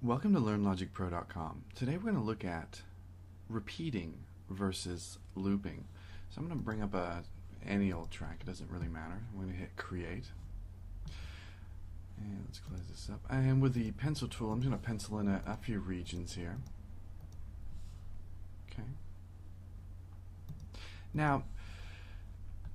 Welcome to LearnLogicPro.com. Today we're going to look at repeating versus looping. So I'm going to bring up any old track, it doesn't really matter. I'm going to hit create. And let's close this up. And with the pencil tool, I'm going to pencil in a few regions here. Okay. Now,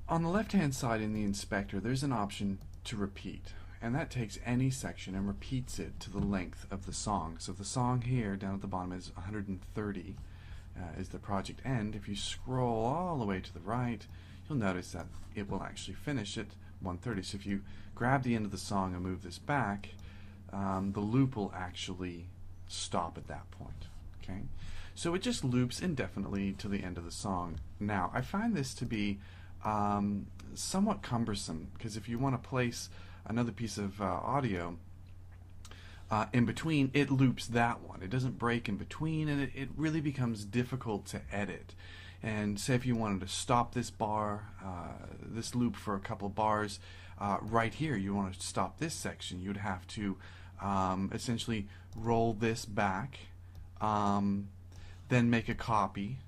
on the left-hand side in the inspector, there's an option to repeat. And that takes any section and repeats it to the length of the song. So if the song here down at the bottom is 130 is the project end. If you scroll all the way to the right, you'll notice that it will actually finish at 130. So if you grab the end of the song and move this back, the loop will actually stop at that point. Okay, so it just loops indefinitely to the end of the song. Now, I find this to be somewhat cumbersome, because if you want to place another piece of audio in between, it loops that one. It doesn't break in between, and it really becomes difficult to edit. And say if you wanted to stop this bar, this loop for a couple of bars, right here, you want to stop this section, you'd have to essentially roll this back, then make a copy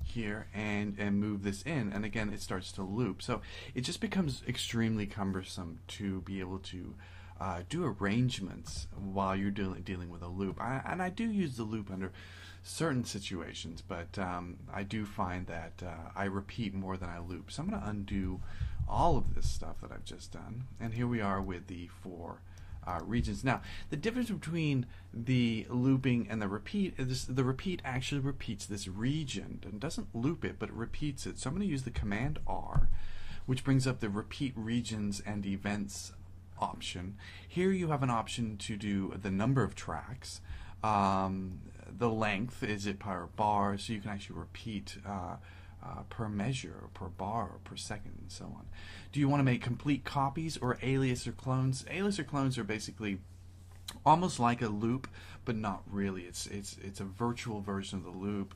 here and move this in, and again it starts to loop. So it just becomes extremely cumbersome to be able to do arrangements while you're dealing with a loop. And I do use the loop under certain situations, but I do find that I repeat more than I loop. So I'm going to undo all of this stuff that I've just done, and here we are with the four regions. Now, the difference between the looping and the repeat is the repeat actually repeats this region and doesn't loop it, but it repeats it. So I'm going to use the Command R, which brings up the repeat regions and events option. Here you have an option to do the number of tracks, the length, is it per bar, so you can actually repeat per measure, or per bar, or per second, and so on. Do you want to make complete copies or alias or clones? Alias or clones are basically almost like a loop, but not really. It's a virtual version of the loop.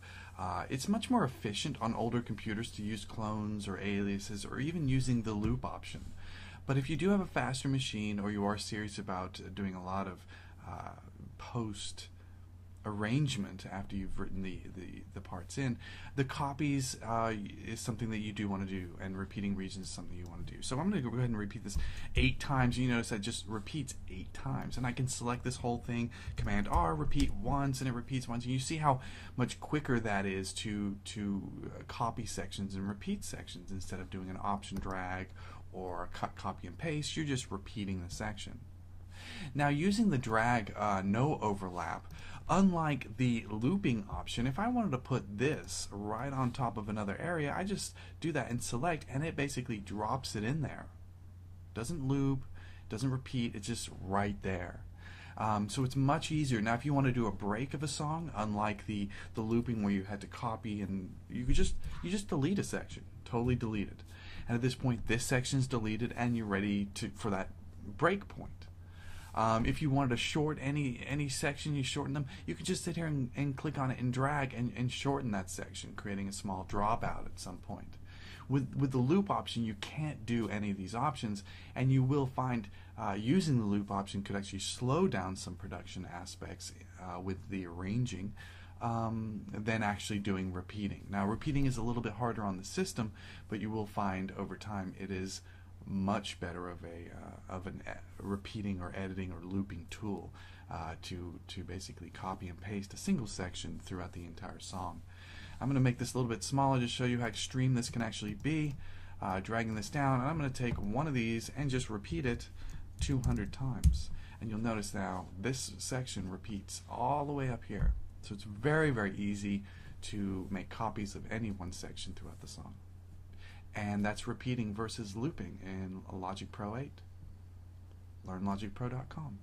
It's much more efficient on older computers to use clones or aliases, or even using the loop option. But if you do have a faster machine, or you are serious about doing a lot of post arrangement after you've written the parts in, the copies is something that you do want to do, and repeating regions is something you want to do. So I'm going to go ahead and repeat this 8 times. You notice that it just repeats 8 times, and I can select this whole thing, Command R, repeat once, and it repeats once, and you see how much quicker that is to copy sections and repeat sections instead of doing an option drag or cut, copy, and paste. You're just repeating the section. Now, using the drag no overlap, unlike the looping option, if I wanted to put this right on top of another area, I just do that and select, and it basically drops it in there. Doesn't loop, doesn't repeat, it's just right there. So it's much easier. Now, if you want to do a break of a song, unlike the looping where you had to copy, and you just delete a section, totally delete it. And at this point, this section's deleted, and you're ready for that break point. If you wanted to short any section, you shorten them. You could just sit here and click on it and drag and shorten that section, creating a small dropout at some point. With the loop option, you can't do any of these options, and you will find using the loop option could actually slow down some production aspects with the arranging than actually doing repeating. Now, repeating is a little bit harder on the system, but you will find over time it is much better of a repeating or editing or looping tool to basically copy and paste a single section throughout the entire song. I'm going to make this a little bit smaller to show you how extreme this can actually be, dragging this down, and I'm going to take one of these and just repeat it 200 times, and you'll notice now this section repeats all the way up here. So it's very, very easy to make copies of any one section throughout the song. And that's repeating versus looping in Logic Pro 8. LearnLogicPro.com.